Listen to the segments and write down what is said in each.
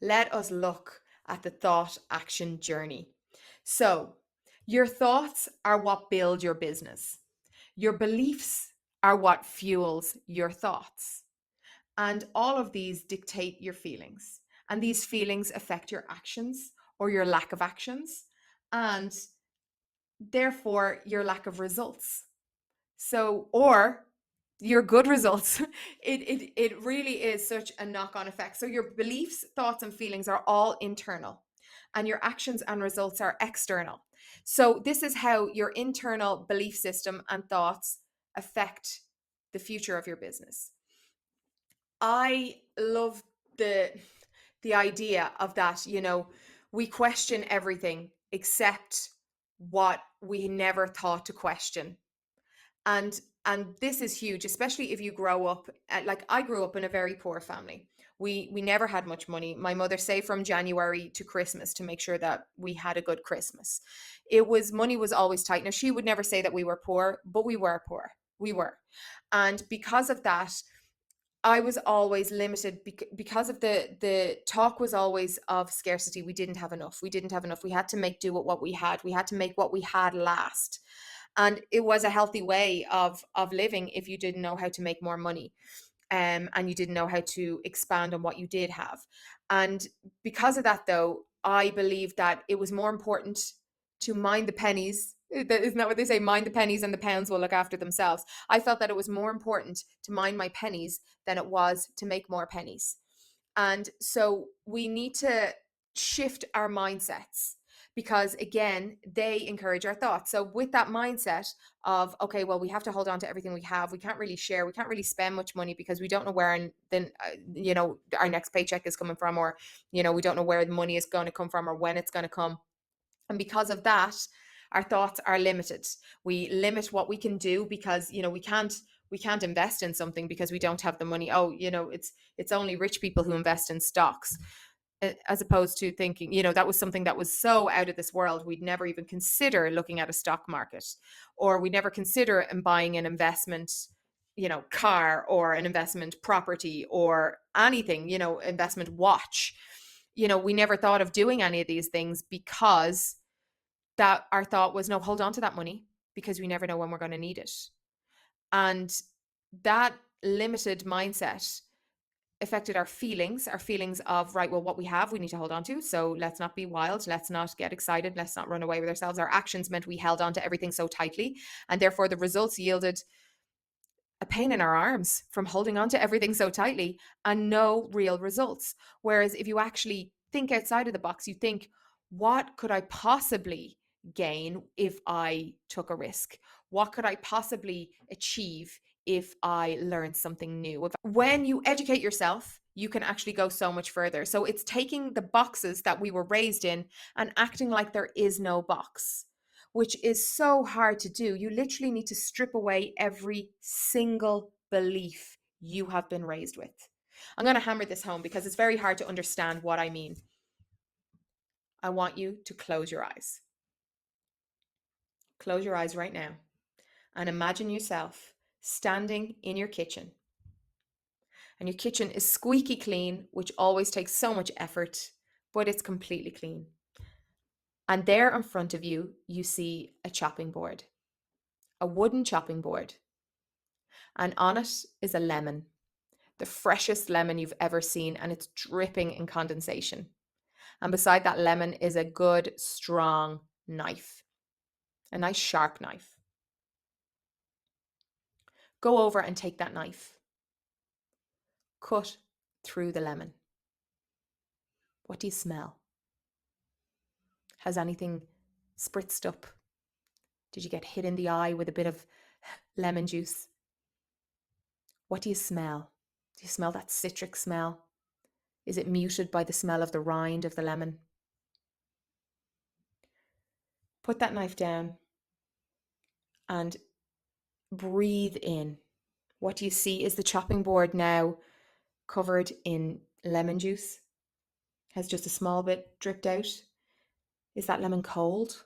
let us look at the thought action journey. So, your thoughts are what build your business. Your beliefs are what fuels your thoughts. And all of these dictate your feelings. And these feelings affect your actions or your lack of actions, and therefore your lack of results. So, or your good results. It really is such a knock-on effect. So your beliefs, thoughts, and feelings are all internal, and your actions and results are external. So this is how your internal belief system and thoughts affect the future of your business. I love the idea of that, we question everything except what we never thought to question. And this is huge, especially if you grow up, like I grew up in a very poor family. We never had much money. My mother saved from January to Christmas to make sure that we had a good Christmas. Money was always tight. Now, she would never say that we were poor, but we were poor. We were. And because of that, I was always limited because of the talk was always of scarcity. We didn't have enough. We didn't have enough. We had to make do with what we had. We had to make what we had last. And it was a healthy way of living if you didn't know how to make more money, and you didn't know how to expand on what you did have. And because of that, though, I believe that it was more important to mind the pennies. Isn't that what they say? Mind the pennies and the pounds will look after themselves. I felt that it was more important to mind my pennies than it was to make more pennies. And so we need to shift our mindsets, because again, they encourage our thoughts. So with that mindset of, okay, well, we have to hold on to everything we have. We can't really share. We can't really spend much money because we don't know where our next paycheck is coming from, or, we don't know where the money is going to come from or when it's going to come. And because of that, our thoughts are limited. We limit what we can do because, we can't invest in something because we don't have the money. Oh, it's only rich people who invest in stocks, as opposed to thinking, that was something that was so out of this world. We'd never even consider looking at a stock market, or we never consider buying an investment, car, or an investment property, or anything, investment watch. We never thought of doing any of these things because that our thought was, no, hold on to that money because we never know when we're going to need it. And that limited mindset affected our feelings of, right, well, what we have, we need to hold on to. So let's not be wild. Let's not get excited. Let's not run away with ourselves. Our actions meant we held on to everything so tightly. And therefore, the results yielded a pain in our arms from holding on to everything so tightly and no real results. Whereas if you actually think outside of the box, you think, what could I possibly gain if I took a risk? What could I possibly achieve if I learned something new? When you educate yourself, you can actually go so much further. So it's taking the boxes that we were raised in and acting like there is no box, which is so hard to do. You literally need to strip away every single belief you have been raised with. I'm going to hammer this home because it's very hard to understand what I mean. I want you to close your eyes. Close your eyes right now and imagine yourself standing in your kitchen. And your kitchen is squeaky clean, which always takes so much effort, but it's completely clean. And there in front of you, you see a chopping board, a wooden chopping board. And on it is a lemon, the freshest lemon you've ever seen, and it's dripping in condensation. And beside that lemon is a good, strong knife, a nice sharp knife. Go over and take that knife. Cut through the lemon. What do you smell? Has anything spritzed up? Did you get hit in the eye with a bit of lemon juice? What do you smell? Do you smell that citric smell? Is it muted by the smell of the rind of the lemon? Put that knife down and breathe in. What do you see? Is the chopping board now covered in lemon juice? Has just a small bit dripped out? Is that lemon cold?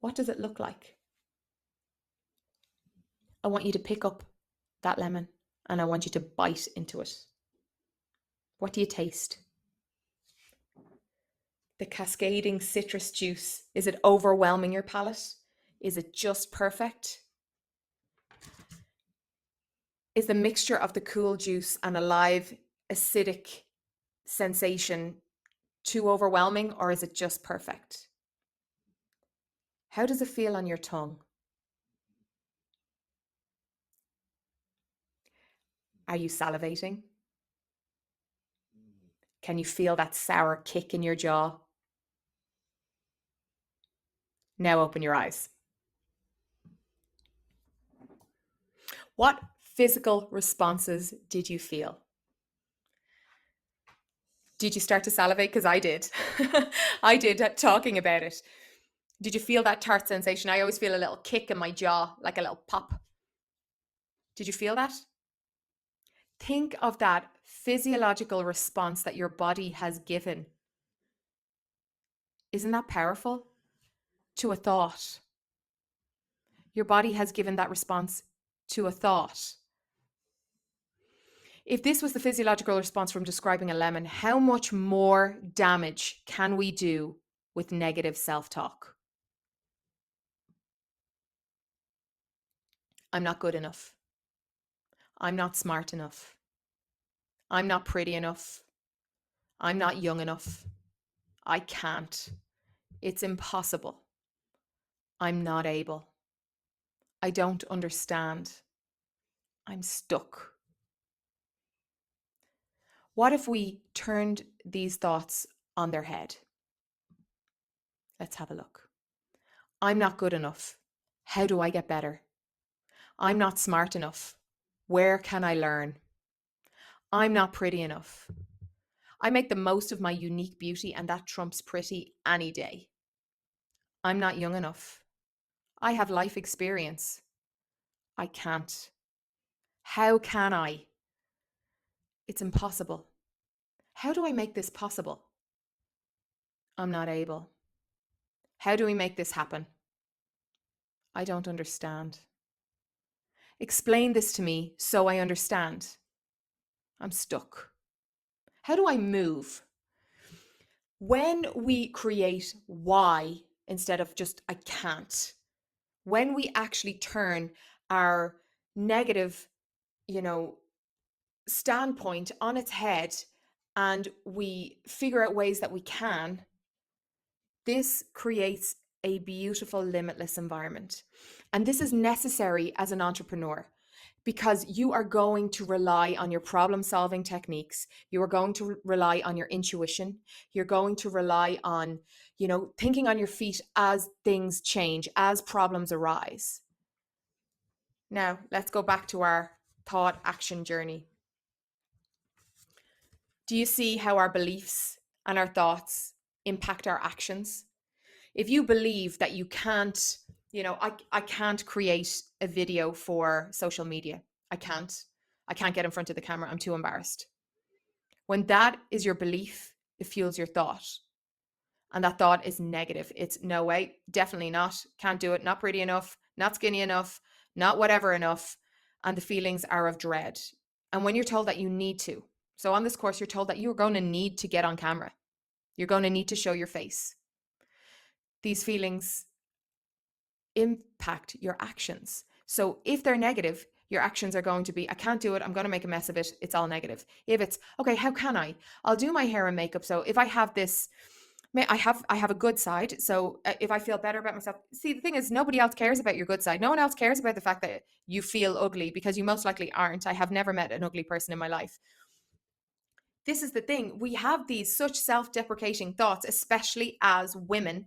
What does it look like? I want you to pick up that lemon and I want you to bite into it. What do you taste? The cascading citrus juice, is it overwhelming your palate? Is it just perfect? Is the mixture of the cool juice and a live acidic sensation too overwhelming, or is it just perfect? How does it feel on your tongue? Are you salivating? Can you feel that sour kick in your jaw? Now open your eyes. What physical responses did you feel? Did you start to salivate? Because I did. I did talking about it. Did you feel that tart sensation? I always feel a little kick in my jaw, like a little pop. Did you feel that? Think of that physiological response that your body has given. Isn't that powerful? To a thought. Your body has given that response to a thought. If this was the physiological response from describing a lemon, how much more damage can we do with negative self-talk? I'm not good enough. I'm not smart enough. I'm not pretty enough. I'm not young enough. I can't. It's impossible. I'm not able. I don't understand. I'm stuck. What if we turned these thoughts on their head? Let's have a look. I'm not good enough. How do I get better? I'm not smart enough. Where can I learn? I'm not pretty enough. I make the most of my unique beauty, and that trumps pretty any day. I'm not young enough. I have life experience. I can't. How can I? It's impossible. How do I make this possible? I'm not able. How do we make this happen? I don't understand. Explain this to me so I understand. I'm stuck. How do I move? When we create why instead of just I can't, when we actually turn our negative, you know, standpoint on its head and we figure out ways that we can, this creates a beautiful, limitless environment. And this is necessary as an entrepreneur because you are going to rely on your problem solving techniques. You are going to rely on your intuition. You're going to rely on, thinking on your feet as things change, as problems arise. Now, let's go back to our thought action journey. Do you see how our beliefs and our thoughts impact our actions? If you believe that you can't, I can't create a video for social media. I can't get in front of the camera. I'm too embarrassed. When that is your belief, it fuels your thought. And that thought is negative. It's no way, definitely not, can't do it, not pretty enough, not skinny enough, not whatever enough. And the feelings are of dread. And when you're told that you need to, so on this course, you're told that you're going to need to get on camera. You're going to need to show your face. These feelings impact your actions. So if they're negative, your actions are going to be, I can't do it. I'm going to make a mess of it. It's all negative. If it's, okay, how can I? I'll do my hair and makeup. So if I have this, I have a good side. So if I feel better about myself, see, the thing is, nobody else cares about your good side. No one else cares about the fact that you feel ugly because you most likely aren't. I have never met an ugly person in my life. This is the thing. We have these such self-deprecating thoughts, especially as women,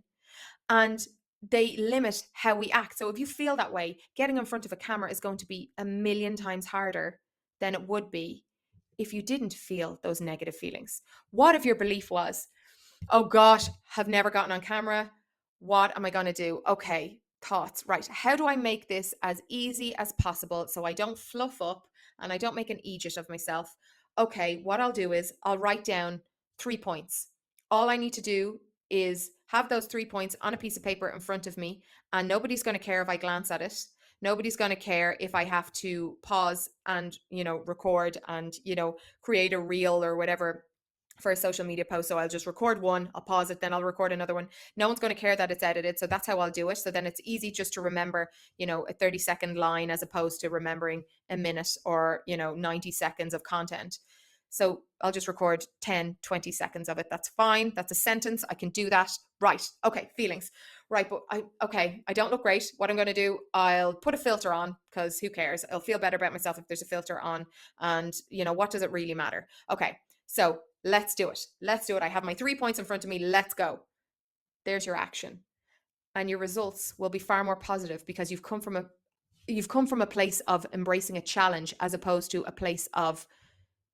and they limit how we act. So if you feel that way, getting in front of a camera is going to be a million times harder than it would be if you didn't feel those negative feelings. What if your belief was, oh gosh, have never gotten on camera. What am I going to do? Okay, thoughts. Right. How do I make this as easy as possible so I don't fluff up and I don't make an idiot of myself? Okay, what I'll do is I'll write down 3 points. All I need to do is have those 3 points on a piece of paper in front of me, and nobody's going to care if I glance at it. Nobody's going to care if I have to pause and, record and, create a reel or whatever for a social media post. So I'll just record one, I'll pause it, then I'll record another one. No one's going to care that it's edited. So that's how I'll do it. So then it's easy just to remember, a 30-second line as opposed to remembering a minute or, 90 seconds of content. So I'll just record 10, 20 seconds of it. That's fine. That's a sentence. I can do that. Right. Okay. Feelings. Right. But I don't look great. What I'm going to do, I'll put a filter on because who cares? I'll feel better about myself if there's a filter on. And, what does it really matter? Okay. So let's do it. Let's do it. I have my 3 points in front of me. Let's go. There's your action. And your results will be far more positive because you've come from a place of embracing a challenge as opposed to a place of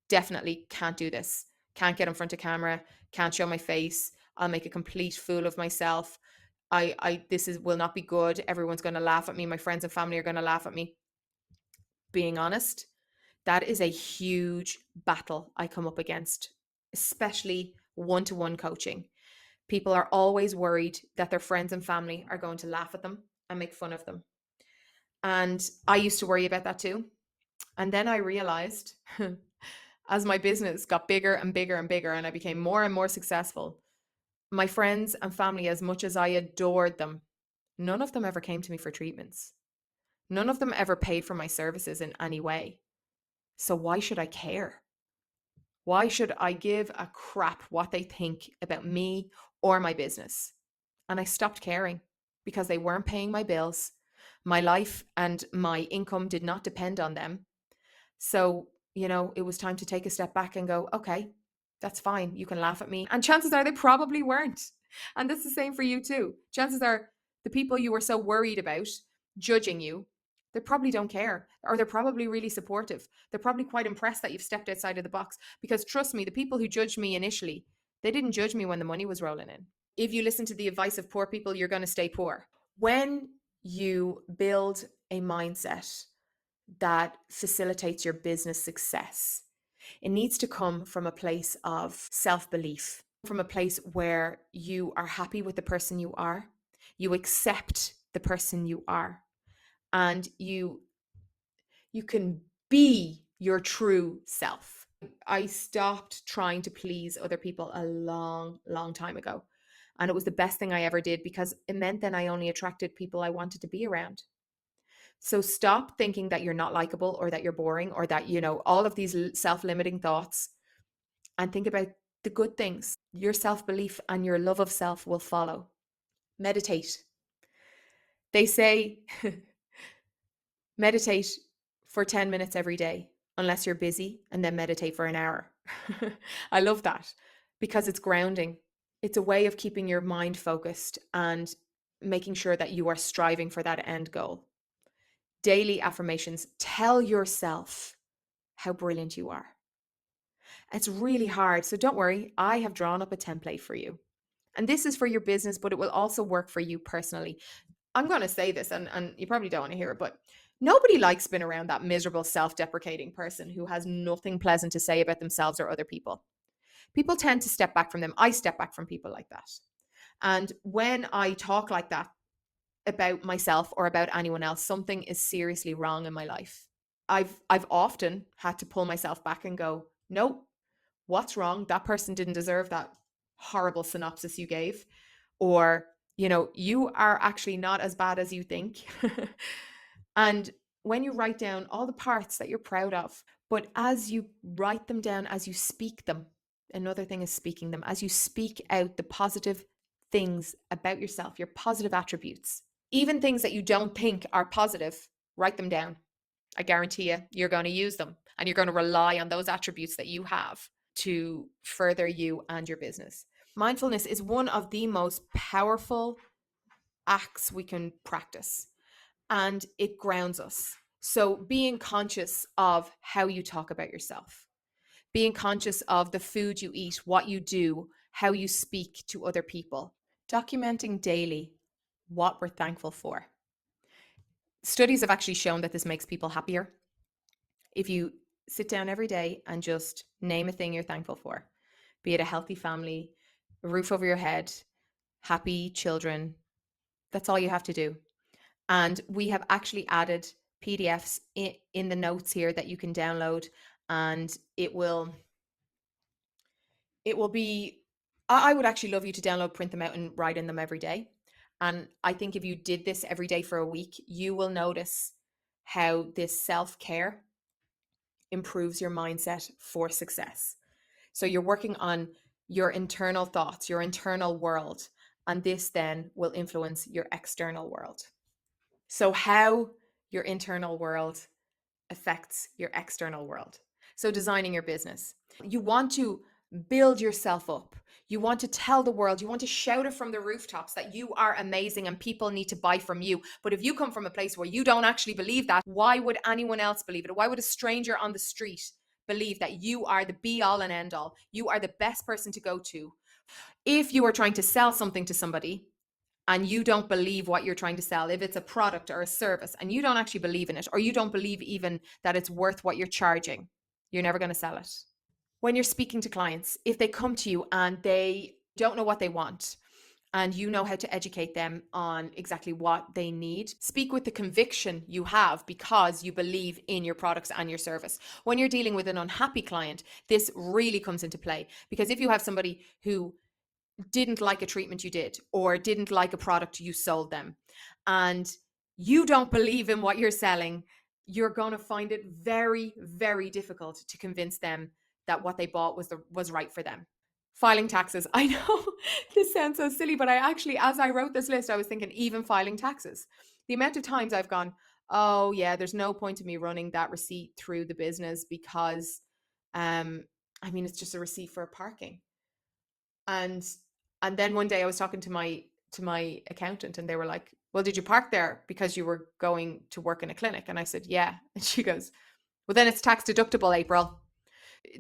definitely can't do this. Can't get in front of camera, can't show my face. I'll make a complete fool of myself. This will not be good. Everyone's going to laugh at me. My friends and family are going to laugh at me. Being honest, that is a huge battle I come up against, especially one-to-one coaching. People are always worried that their friends and family are going to laugh at them and make fun of them. And I used to worry about that too. And then I realized as my business got bigger and bigger and bigger and I became more and more successful, my friends and family, as much as I adored them, none of them ever came to me for treatments. None of them ever paid for my services in any way. So why should I care? Why should I give a crap what they think about me or my business? And I stopped caring because they weren't paying my bills. My life and my income did not depend on them. So, it was time to take a step back and go, okay, that's fine. You can laugh at me. And chances are they probably weren't. And that's the same for you too. Chances are the people you were so worried about judging you, they probably don't care, or they're probably really supportive. They're probably quite impressed that you've stepped outside of the box. Because trust me, the people who judged me initially, they didn't judge me when the money was rolling in. If you listen to the advice of poor people, you're going to stay poor. When you build a mindset that facilitates your business success, it needs to come from a place of self-belief, from a place where you are happy with the person you are, you accept the person you are, and you can be your true self. I stopped trying to please other people a long, long time ago. And it was the best thing I ever did because it meant then I only attracted people I wanted to be around. So stop thinking that you're not likable or that you're boring or that, all of these self-limiting thoughts, and think about the good things. Your self-belief and your love of self will follow. Meditate. They say meditate for 10 minutes every day, unless you're busy, and then meditate for an hour. I love that because it's grounding. It's a way of keeping your mind focused and making sure that you are striving for that end goal. Daily affirmations. Tell yourself how brilliant you are. It's really hard, so don't worry. I have drawn up a template for you. And this is for your business, but it will also work for you personally. I'm going to say this, and you probably don't want to hear it, but nobody likes being around that miserable, self-deprecating person who has nothing pleasant to say about themselves or other people. People tend to step back from them. I step back from people like that. And when I talk like that about myself or about anyone else, something is seriously wrong in my life. I've often had to pull myself back and go, no, what's wrong? That person didn't deserve that horrible synopsis you gave. Or, you are actually not as bad as you think. And when you write down all the parts that you're proud of, but as you write them down, as you speak them, another thing is speaking them, as you speak out the positive things about yourself, your positive attributes, even things that you don't think are positive, write them down. I guarantee you're going to use them and you're going to rely on those attributes that you have to further you and your business. Mindfulness is one of the most powerful acts we can practice, and it grounds us. So being conscious of how you talk about yourself, being conscious of the food you eat, what you do, how you speak to other people, documenting daily what we're thankful for. Studies have actually shown that this makes people happier. If you sit down every day and just name a thing you're thankful for, be it a healthy family, a roof over your head, happy children, that's all you have to do. And we have actually added PDFs in the notes here that you can download, and it will be, I would actually love you to download, print them out, and write in them every day. And I think if you did this every day for a week, you will notice how this self-care improves your mindset for success. So you're working on your internal thoughts, your internal world, and this then will influence your external world. So how your internal world affects your external world. So, designing your business. You want to build yourself up. You want to tell the world, you want to shout it from the rooftops that you are amazing and people need to buy from you. But if you come from a place where you don't actually believe that, why would anyone else believe it? Why would a stranger on the street believe that you are the be all and end all? You are the best person to go to. If you are trying to sell something to somebody, and you don't believe what you're trying to sell, if it's a product or a service and you don't actually believe in it, or you don't believe even that it's worth what you're charging, you're never going to sell it. When you're speaking to clients, if they come to you and they don't know what they want, and you know how to educate them on exactly what they need, speak with the conviction you have because you believe in your products and your service. When you're dealing with an unhappy client, this really comes into play, because if you have somebody who didn't like a treatment you did or didn't like a product you sold them, and you don't believe in what you're selling, you're going to find it very, very difficult to convince them that what they bought was right for them. Filing taxes. I know this sounds so silly, but I actually, as I wrote this list, I was thinking even filing taxes. The amount of times I've gone, oh yeah, there's no point of me running that receipt through the business because um I mean it's just a receipt for parking. And then one day I was talking to my accountant, and they were like, "Well, did you park there because you were going to work in a clinic?" And I said, "Yeah." And she goes, "Well, then it's tax deductible, April."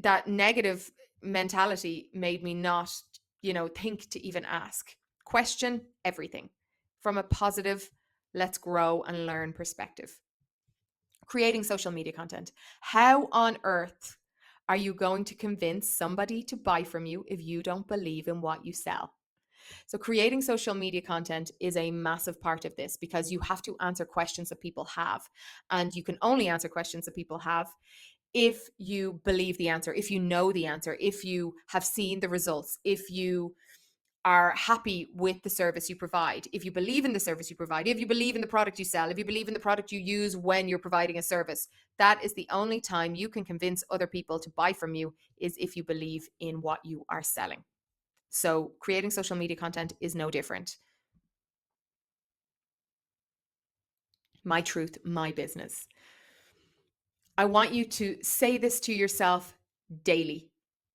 That negative mentality made me not, think to even ask. Question everything from a positive, let's grow and learn perspective. Creating social media content. How on earth are you going to convince somebody to buy from you if you don't believe in what you sell? So, creating social media content is a massive part of this, because you have to answer questions that people have. And you can only answer questions that people have if you believe the answer, if you know the answer, if you have seen the results, if you are happy with the service you provide, if you believe in the service you provide, if you believe in the product you sell, if you believe in the product you use when you're providing a service. That is the only time you can convince other people to buy from you, is if you believe in what you are selling. So creating social media content is no different. My truth, my business. I want you to say this to yourself daily,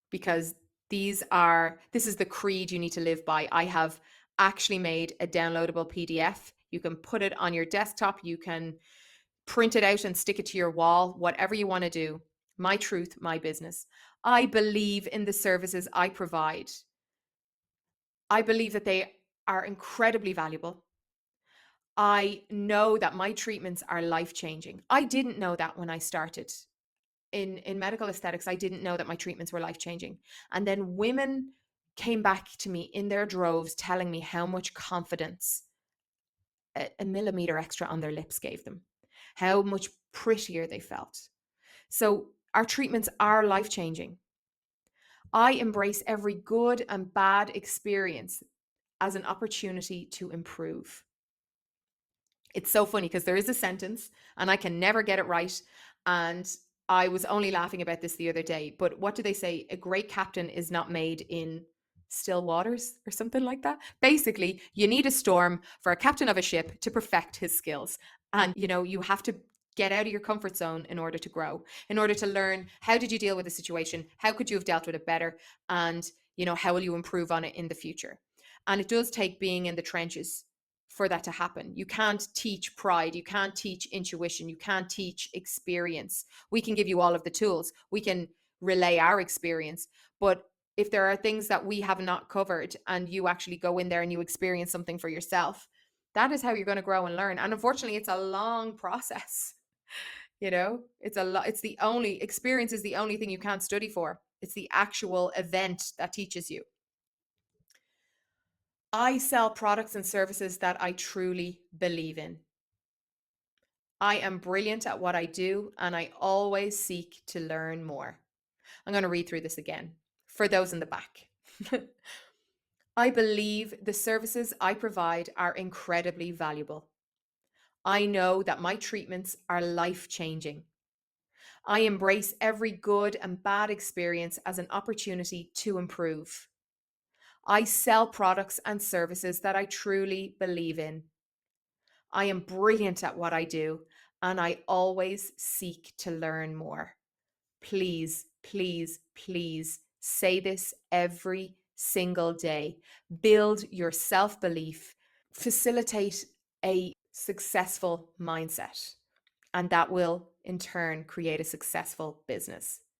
because this is the creed you need to live by. I have actually made a downloadable PDF. You can put it on your desktop, you can print it out and stick it to your wall, whatever you want to do. My truth, my business. I believe in the services I provide. I believe that they are incredibly valuable. I know that my treatments are life changing. I didn't know that when I started in medical aesthetics. I didn't know that my treatments were life changing. And then women came back to me in their droves telling me how much confidence a millimeter extra on their lips gave them, how much prettier they felt. So our treatments are life changing. I embrace every good and bad experience as an opportunity to improve. It's so funny because there is a sentence and I can never get it right. And I was only laughing about this the other day. But what do they say? A great captain is not made in still waters or something like that. Basically, you need a storm for a captain of a ship to perfect his skills. And, you have to get out of your comfort zone in order to grow, in order to learn how did you deal with the situation? How could you have dealt with it better? And, how will you improve on it in the future? And it does take being in the trenches for that to happen. You can't teach pride, you can't teach intuition, you can't teach experience. We can give you all of the tools, we can relay our experience, but if there are things that we have not covered and you actually go in there and you experience something for yourself, that is how you're going to grow and learn. And unfortunately, it's a long process. It's a lot. It's the only experience is the only thing you can't study for. It's the actual event that teaches you. I sell products and services that I truly believe in. I am brilliant at what I do, and I always seek to learn more. I'm going to read through this again for those in the back. I believe the services I provide are incredibly valuable. I know that my treatments are life changing. I embrace every good and bad experience as an opportunity to improve. I sell products and services that I truly believe in. I am brilliant at what I do, and I always seek to learn more. Please, please, please say this every single day. Build your self belief, facilitate a successful mindset, and that will in turn create a successful business.